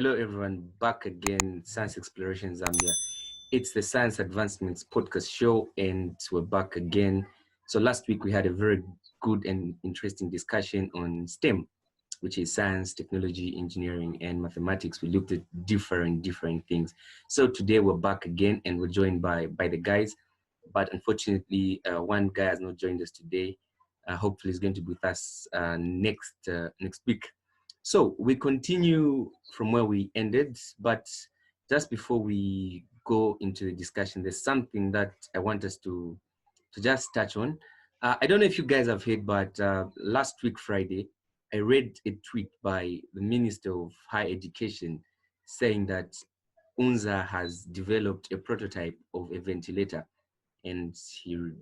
Hello, everyone. Back again, Science Exploration Zambia. It's the Science Advancements podcast show, and we're back again. So, last week we had a very good and interesting discussion on STEM, which is science, technology, engineering, and mathematics. We looked at different things. So, today we're back again, and we're joined by the guys. But unfortunately, one guy has not joined us today. Hopefully, he's going to be with us next week. So we continue from where we ended, but just before we go into the discussion, there's something that I want us to just touch on. I don't know if you guys have heard, but last week Friday, I read a tweet by the Minister of Higher Education saying that UNZA has developed a prototype of a ventilator, and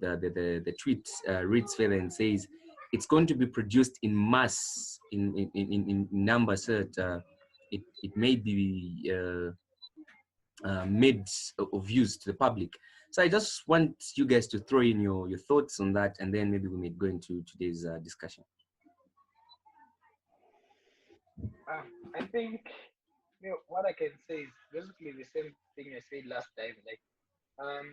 the tweet reads further and says it's going to be produced in mass in numbers so that it may be made of use to the public. So I just want you guys to throw in your thoughts on that, and then maybe we may go into today's discussion. I think what I can say is basically the same thing I said last time. Like um,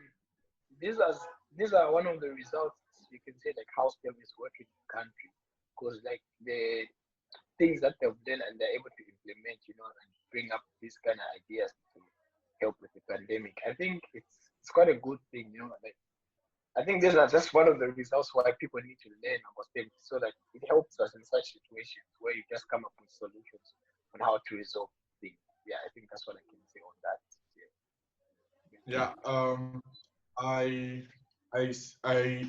these are these are one of the results you can say like how STEM is working in the country because like the things that they've done and they're able to implement, and bring up these kind of ideas to help with the pandemic. I think it's quite a good thing, Like I think these are just one of the results why people need to learn about STEM so that it helps us in such situations where you just come up with solutions on how to resolve things. Yeah, I think that's what I can say on that. Yeah, I,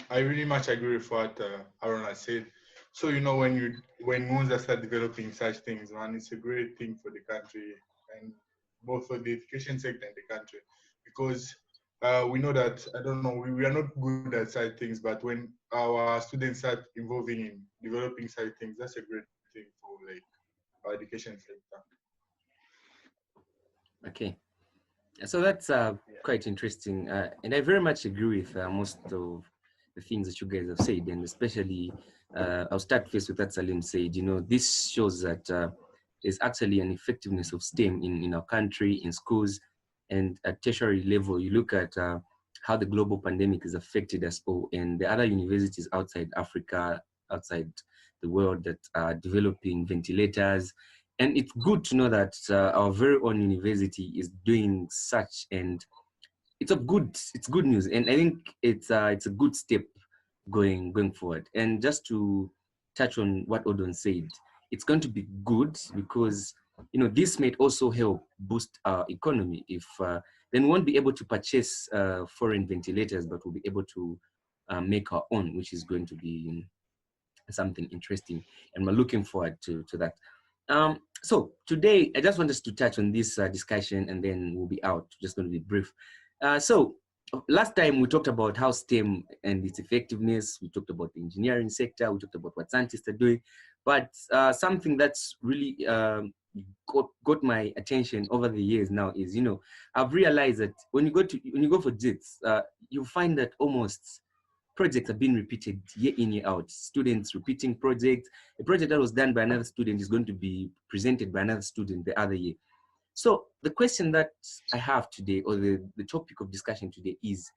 I really much agree with what Aaron has said. So when Monza start developing such things, man, it's a great thing for the country and both for the education sector and the country, because we know that I don't know we are not good at such things, but when our students start involving in developing such things, that's a great thing for like our education sector. Okay. So that's Yeah. quite interesting, and I very much agree with most of the things that you guys have said, and especially I'll start first with what Salim said. This shows that there's actually an effectiveness of STEM in our country, in schools, and at tertiary level. You look at how the global pandemic has affected us all, and the other universities outside Africa, outside the world that are developing ventilators, and it's good to know that our very own university is doing such, and it's good news, and I think it's a good step going forward. And just to touch on what Odon said, it's going to be good because this may also help boost our economy. If then we won't be able to purchase foreign ventilators, but we'll be able to make our own, which is going to be something interesting, and we're looking forward to that. So today, I just want us to touch on this discussion, and then we'll be out. Just going to be brief. So last time we talked about how STEM and its effectiveness. We talked about the engineering sector. We talked about what scientists are doing, but something that's really got my attention over the years now is, I've realized that when you go for JITS, you find that almost projects are being repeated year in, year out. Students repeating projects. A project that was done by another student is going to be presented by another student the other year. So the question that I have today, or the topic of discussion today is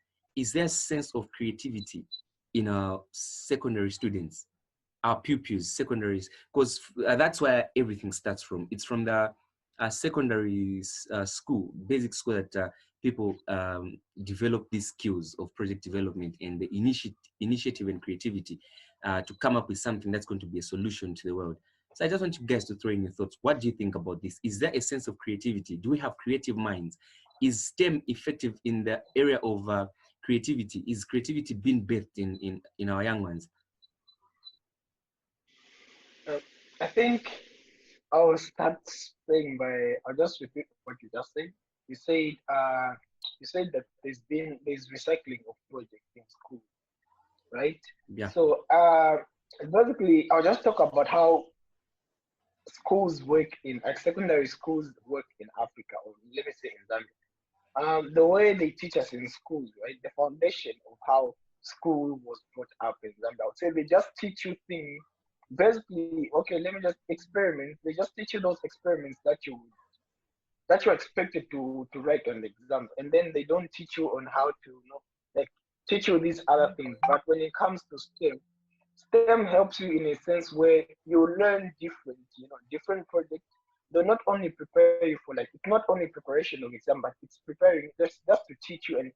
there a sense of creativity in our secondary students, our pupils, secondaries? Because that's where everything starts from. It's from the secondary school, basic school, that people develop these skills of project development and the initiative and creativity to come up with something that's going to be a solution to the world. So I just want you guys to throw in your thoughts. What do you think about this? Is there a sense of creativity? Do we have creative minds? Is STEM effective in the area of creativity? Is creativity being birthed in our young ones? Uh, I think I'll start saying I'll just repeat what you just said. You said uh you said that there's recycling of projects in school, right? Yeah. So basically I'll just talk about how schools work in like secondary schools work in Africa, or let me say in Zambia. The way they teach us in schools, right? The foundation of how school was brought up in Zambia. I would say they just teach you things. Basically, okay, let me just experiment. They just teach you those experiments that you would that you're expected to write on the exams, and then they don't teach you on how to, like teach you these other things. But when it comes to STEM helps you in a sense where you learn different, different projects. They'll not only prepare you for, like, it's not only preparation of exam, but it's preparing just to teach you and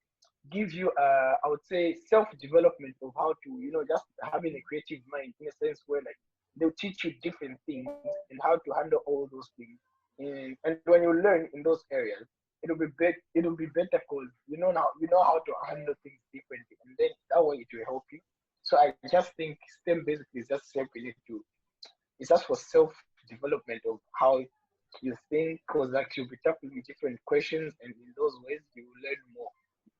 give you, I would say, self-development of how to, just having a creative mind, in a sense where, like, they'll teach you different things and how to handle all those things. And when you learn in those areas, it'll be better because you know how to handle things differently, and then that way it will help you. So I just think STEM basically is just helping you to, it's just for self development of how you think, because like you'll be tackling different questions, and in those ways you will learn more.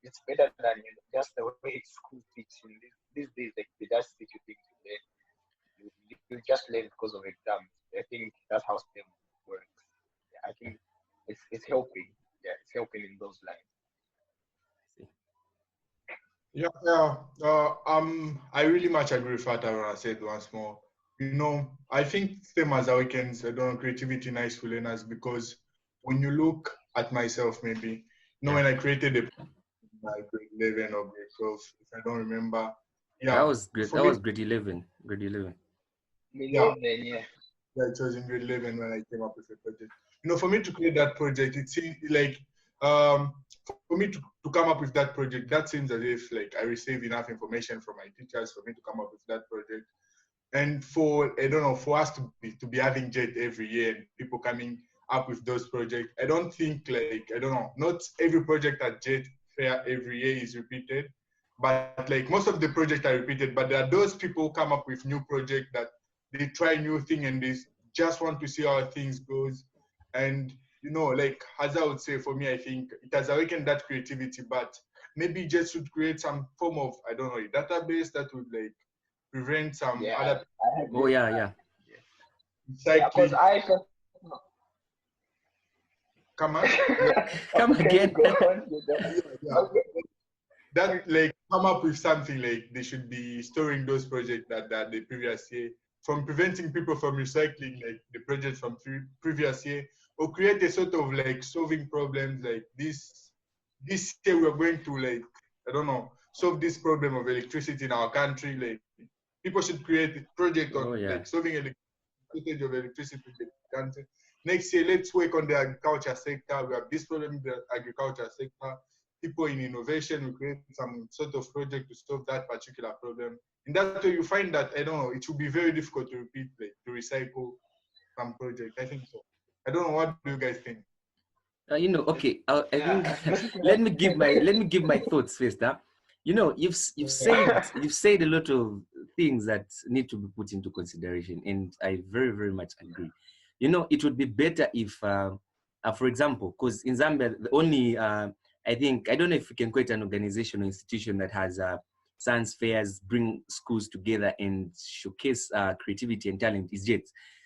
It's better than just the way school teaching these days. Like they just teach you things to learn. You just learn because of exams. I think that's how STEM works. Yeah, I think it's helping. Yeah, it's helping in those lines. Yeah, I really much agree with what Aaron said once more. I think STEM as awakens, I don't know, creativity in high school learners, because when you look at myself, maybe, when I created a my grade 11 or grade 12, if I don't remember. Yeah, That was great. for That me, was grade 11. Grade 11. yeah, Yeah. yeah, it was in grade 11 when I came up with a project. For me to create that project, it seemed like, for me to come up with that project, that seems as if like I received enough information from my teachers for me to come up with that project. And for, I don't know, for us to be having JET every year and people coming up with those projects, I don't think, like, I don't know, not every project at JET fair every year is repeated, but like most of the projects are repeated, but there are those people who come up with new projects that they try new thing and they just want to see how things goes. And like as I would say, for me, I think it has awakened that creativity, but maybe just should create some form of, I don't know, a database that would like prevent some Yeah, other I Oh agree. yeah, yeah. Yeah, because cycling. I thought, Come on. Yeah, Come okay, you again. go on. yeah. Okay. That like come up with something like they should be storing those projects that the previous year, from preventing people from recycling like the projects from previous year, or create a sort of like solving problems like this year we're going to, like, I don't know, solve this problem of electricity in our country. Like people should create a project on Oh yeah. like solving shortage of electricity in the country. Next year, let's work on the agriculture sector. We have this problem in the agriculture sector. People in innovation will create some sort of project to solve that particular problem. In that way, you find that, I don't know, it will be very difficult to repeat, like, to recycle some project. I think so. I don't know. What do you guys think? Okay. I think Yeah, basically, let me give my thoughts first. Huh? You've said a lot of things that need to be put into consideration, and I very very much agree. It would be better if, for example, because in Zambia, the only I think, I don't know if we can create an organization or institution that has science fairs, bring schools together and showcase creativity and talent is JET.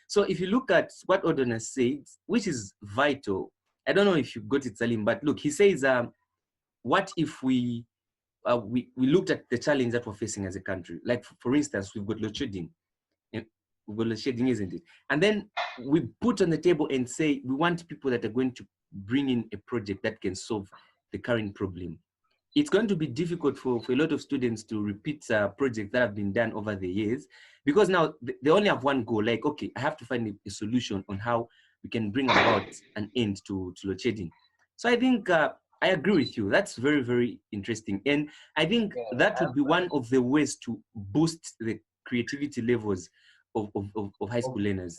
So if you look at what Odona said, which is vital, I don't know if you got it, Salim, but look, he says, what if we looked at the challenge that we're facing as a country? Like, for instance, we've got load shedding. We've got load shedding, isn't it? And then we put on the table and say, we want people that are going to bring in a project that can solve the current problem. It's going to be difficult for a lot of students to repeat projects that have been done over the years, because now they only have one goal. Like, okay, I have to find a solution on how we can bring about an end to load shedding. So I think I agree with you. That's very, very interesting. And I think that would be one of the ways to boost the creativity levels of high school learners.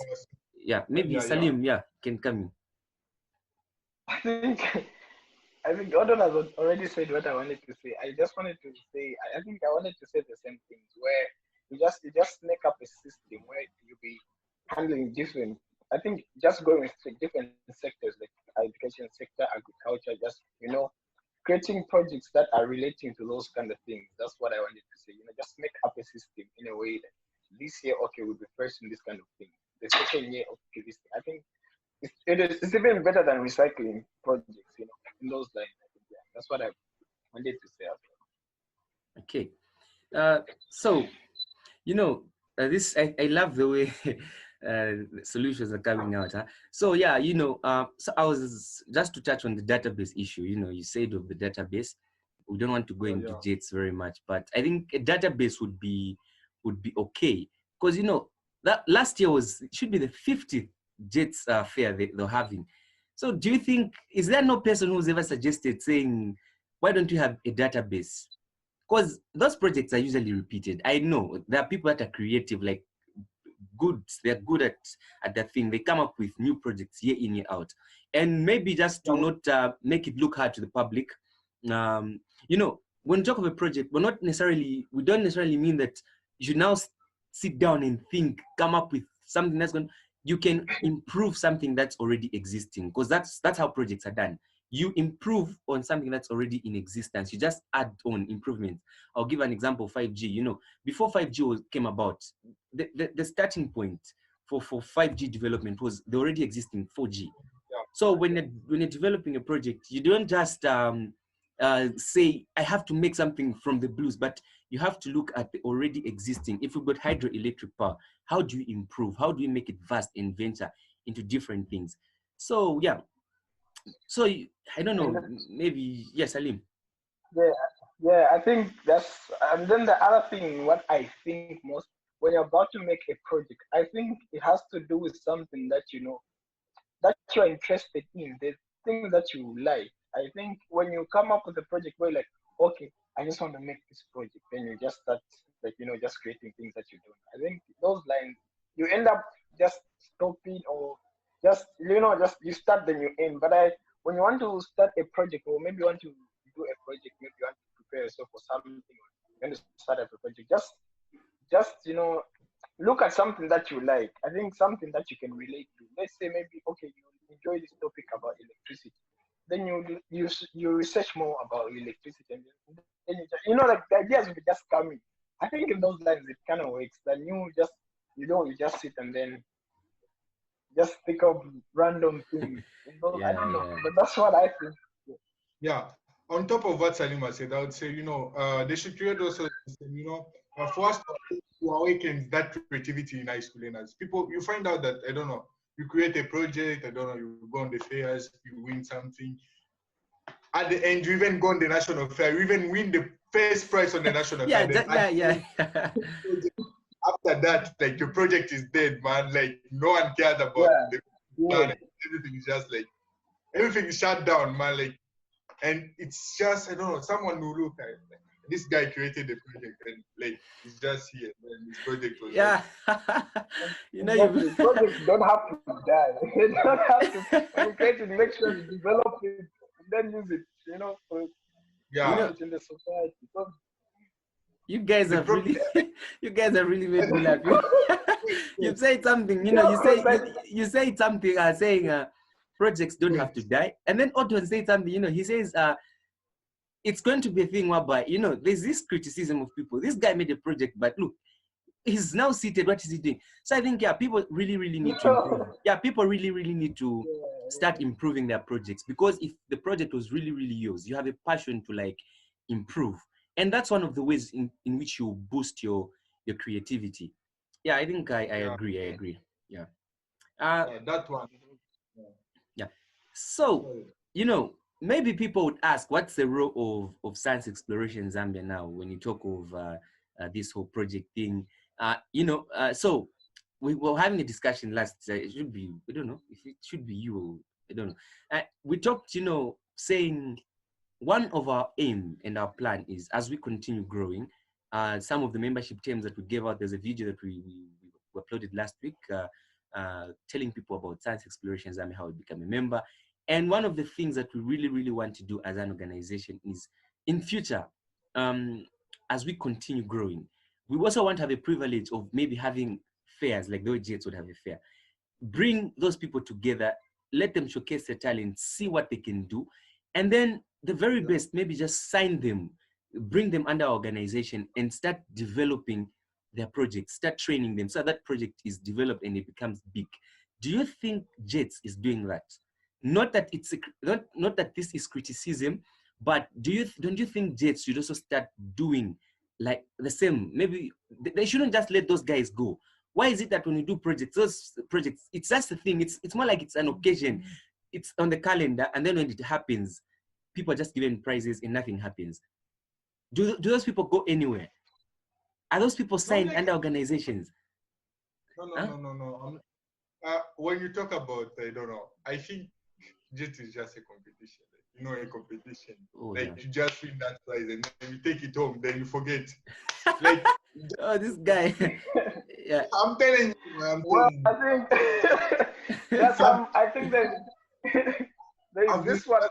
Yeah, maybe Yeah, yeah. Salim, yeah, can come in. I think I think Gordon has already said what I wanted to say. I just wanted to say, I think I wanted to say the same things where you just make up a system where you be handling different. I think just going with different sectors like education sector, agriculture, just creating projects that are relating to those kind of things. That's what I wanted to say. Just make up a system in a way that this year, okay, we'll be first in this kind of thing. The second year, okay, this. I think it's even better than recycling projects, in those lines. I think, yeah, that's what I wanted to say as well. Okay. So, this, I love the way Solutions are coming out. Huh? So yeah, so I was just to touch on the database issue. You said of the database, we don't want to go into Yeah. JETs very much, but I think a database would be okay, because that last year should be the 50th JETs fair they're having. So do you think, is there no person who's ever suggested saying, why don't you have a database? Because those projects are usually repeated. I know there are people that are creative, like good, they're good at that thing. They come up with new projects year in, year out. And maybe just to not make it look hard to the public, um, when you talk of a project, we don't necessarily mean that you should now sit down and think, come up with something you can improve something that's already existing, because that's how projects are done. You improve on something that's already in existence. You just add on improvements. I'll give an example of 5G. Before 5G came about, the starting point for 5G development was the already existing 4G. So when you're developing a project, you don't just say, I have to make something from the blues, but you have to look at the already existing. If we've got hydroelectric power, how do you improve? How do you make it vast and venture into different things? So yeah. So I don't know, maybe, yes, Salim. Yeah, yeah, I think that's, and then the other thing, what I think most, when you're about to make a project, I think it has to do with something that that you're interested in, the things that you like. I think when you come up with a project where you're like, okay, I just want to make this project, then you just start, like, just creating things that you don't. I think those lines, you end up just stopping, or just you start then you end. But when you want to start a project, or maybe you want to do a project, maybe you want to prepare yourself for something, or you want to start up a project, just look at something that you like. I think something that you can relate to. Let's say maybe, okay, you enjoy this topic about electricity, then you research more about electricity, and then like the ideas will just come in. I think in those lines it kind of works. Then you just sit and then just think of random things. I Yeah, don't know, yeah. but that's what I think. Yeah. On top of what Salima said, I would say, they should create also, for us to awaken that creativity in high school learners. People, you find out that, I don't know, you create a project, I don't know, you go on the fairs, you win something. At the end, you even go on the national fair, you even win the first prize on the national fair. Then Yeah. after that, like, your project is dead, man. Like, no one cares about Yeah, the yeah. plan. Everything is just like, everything is shut down, man. Like, and it's just, I don't know, someone will look at it, like, this guy created a project, and like, it's just here, and this project was just. Yeah. You Exactly. Projects don't have to die. They don't have to. When you create it, make sure you develop it and then use it. For you Yeah. know, usage in the society. So, you guys The have problem. really you guys have really made me laugh. You've said something, because like, you say something, saying projects don't have to die. And then Otto said something, he says it's going to be a thing whereby, there's this criticism of people. This guy made a project, but look, he's now seated. What is he doing? So I think, yeah, people really, really need to improve. Yeah, people really, really need to start improving their projects, because if the project was really, really yours, you have a passion to like improve. And that's one of the ways in which you boost your creativity. Yeah, I think I Yeah, agree. I agree. Yeah. that one. Yeah. So, Yeah. maybe people would ask, what's the role of science exploration in Zambia now when you talk of this whole project thing? So we were having a discussion last, it should be, I don't know if it should be you, or I don't know. We talked, saying one of our aim and our plan is, as we continue growing, some of the membership terms that we gave out, there's a video that we uploaded last week, telling people about science explorations and how we become a member. And one of the things that we really, really want to do as an organization is, in future, as we continue growing, we also want to have a privilege of maybe having fairs, like the way Jets would have a fair. Bring those people together, let them showcase their talent, see what they can do, and then the very best, maybe just sign them, bring them under our organization, and start developing their project, start training them, so that project is developed and it becomes big. Do you think Jets is doing that? Not that it's not that this is criticism, but don't you think Jets should also start doing like the same? Maybe they shouldn't just let those guys go, Why is it that when we do projects, those projects, it's just a thing. It's more like it's an occasion. It's on the calendar, and then when it happens, people are just given prizes and nothing happens. Do those people go anywhere? Are those people signed under organizations? No. When you talk about, I don't know, I think JIT is just a competition. You know, a competition. You just win that prize and then you take it home, then you forget. Like, oh, this guy. Yeah. I'm telling you. I think there's some. I think there's this one.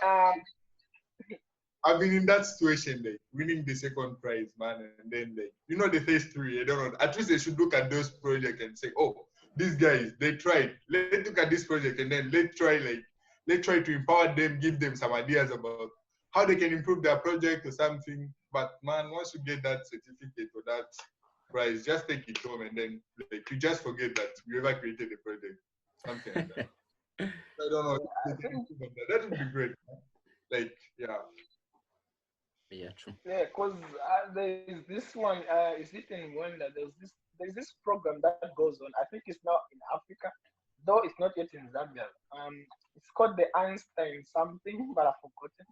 I've been in that situation, like winning the second prize, man, and then the phase 3. I don't know. At least they should look at those projects and say, oh, these guys, they tried. Let's look at this project and then let's try to empower them, give them some ideas about how they can improve their project or something. But man, once you get that certificate or that prize, just take it home and then you just forget that you ever created a project. Something like that. I don't know. That would be great. Yeah, true. Yeah, because there's this one. Is it in Rwanda? There's this program that goes on. I think it's now in Africa, though it's not yet in Zambia. It's called the Einstein something, but I've forgotten.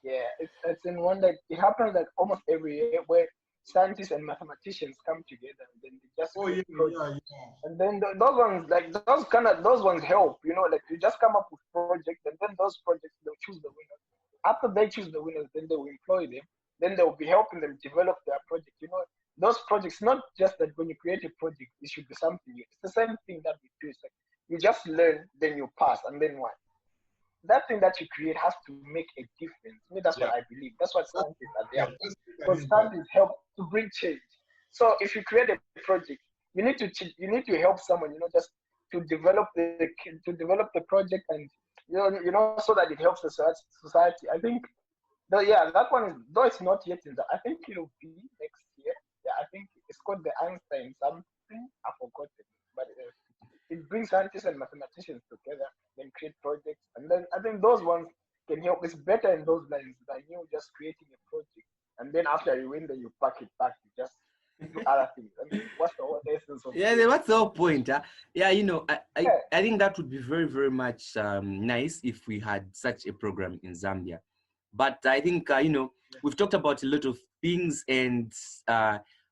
Yeah, it's in Rwanda. It happens like almost every year where scientists and mathematicians come together and then they just and then those ones those ones help. Like you just come up with projects and then those projects they'll choose the winners. After they choose the winners, then they will employ them. Then they will be helping them develop their project. Those projects, not just that when you create a project, it should be something new. It's the same thing that we do. It's like you just learn, then you pass, and then what? That thing that you create has to make a difference. That's what I believe. That's what scientists are there. Because scientists help to bring change. So if you create a project, you need to help someone, just to develop the project and so that it helps the society. I think that one is, though it's not yet in I think it'll be next year. Yeah, I think it's called the Einstein something. I forgot it, but it brings scientists and mathematicians together, then create projects, and then I think those ones can help. It's better in those lines than you just creating a project and then after you win, then you pack it back. You just do other things. I mean, what's the whole essence of Yeah, what's the whole point? Yeah, I think that would be very, very much nice if we had such a program in Zambia. But I think, we've talked about a lot of things and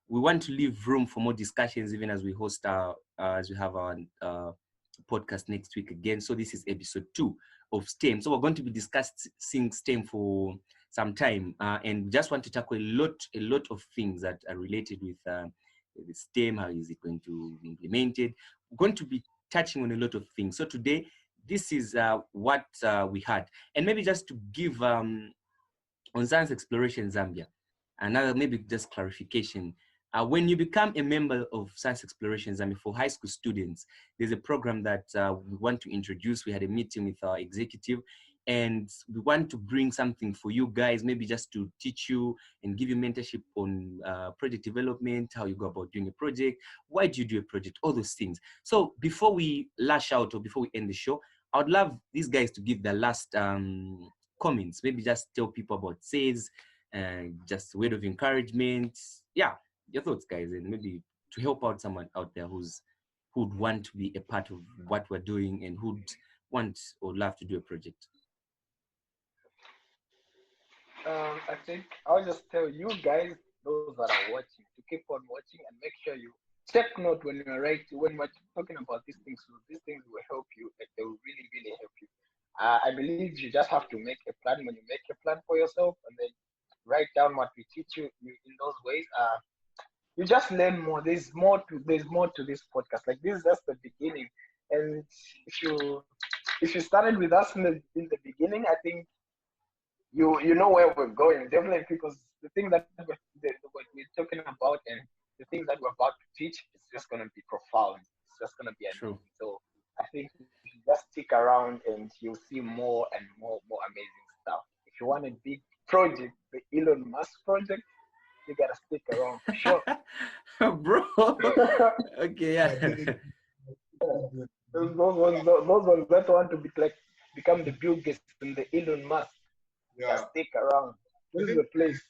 we want to leave room for more discussions even as we host as we have our podcast next week again. So this is episode 2 of S.T.E.M. So we're going to be discussing S.T.E.M for some time and just want to tackle a lot of things that are related with the S.T.E.M. How is it going to be implemented? We're going to be touching on a lot of things. So today, this is what we had. And maybe just to give on Science Exploration Zambia, another maybe just clarification. When you become a member of Science Exploration Zambia for high school students, there's a program that we want to introduce. We had a meeting with our executive and we want to bring something for you guys, maybe just to teach you and give you mentorship on project development, how you go about doing a project, why do you do a project, all those things. So before we lash out or before we end the show, I would love these guys to give their last comments, maybe just tell people about SAYS, just a word of encouragement. Yeah, your thoughts, guys, and maybe to help out someone out there who'd want to be a part of what we're doing and who'd want or love to do a project. I think I'll just tell you guys, those that are watching, to keep on watching and make sure you take note when when we're talking about these things. So these things will help you, like they will really, really help you. I believe you just have to make a plan. When you make a plan for yourself and then write down what we teach you in those ways, you just learn more. There's more to this podcast. Like this is just the beginning. And if you started with us in the beginning, I think you know where we're going, definitely, because the thing that what we're talking about and the things that we're about to teach is just going to be profound. It's just going to be amazing. So I think you should just stick around and you'll see more and more amazing stuff. If you want a big project, the Elon Musk project, you gotta stick around for sure. Bro. Okay, yeah. Those ones that want to become the Bill Gates and the Elon Musk. Yeah, stick around. This is the place.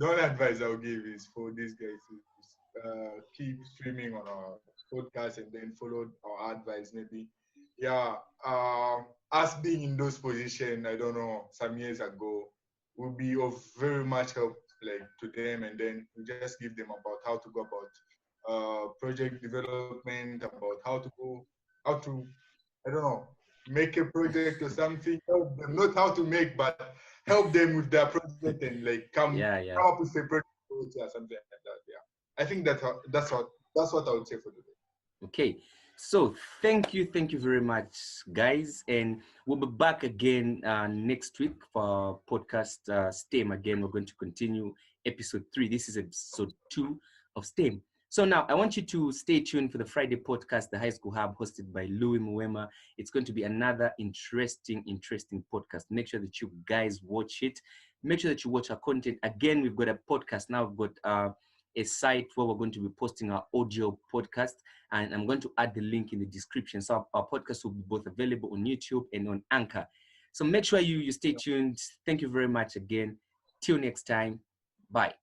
The only advice I'll give is for these guys keep streaming on our podcast and then follow our advice, maybe. Yeah, us being in those positions, I don't know, some years ago, will be of very much help like to them, and then we just give them about how to go about project development, about how to, I don't know, make a project or something. Help them, not how to make, but help them with their project and like Yeah. come up with a project or something like that. Yeah, I think that's what I would say for today. Okay. So thank you very much, guys, and we'll be back again next week for our podcast S.T.E.M. Again, we're going to continue episode 3. This is episode 2 of S.T.E.M. So now I want you to stay tuned for the Friday podcast, the High School Hub, hosted by Louis Muema. It's going to be another interesting podcast. Make sure that you guys watch it. Make sure that you watch our content. Again, we've got a podcast now. We've got a site where we're going to be posting our audio podcast, and I'm going to add the link in the description. So our podcast will be both available on YouTube and on Anchor. So make sure you stay tuned. Thank you very much again. Till next time. Bye.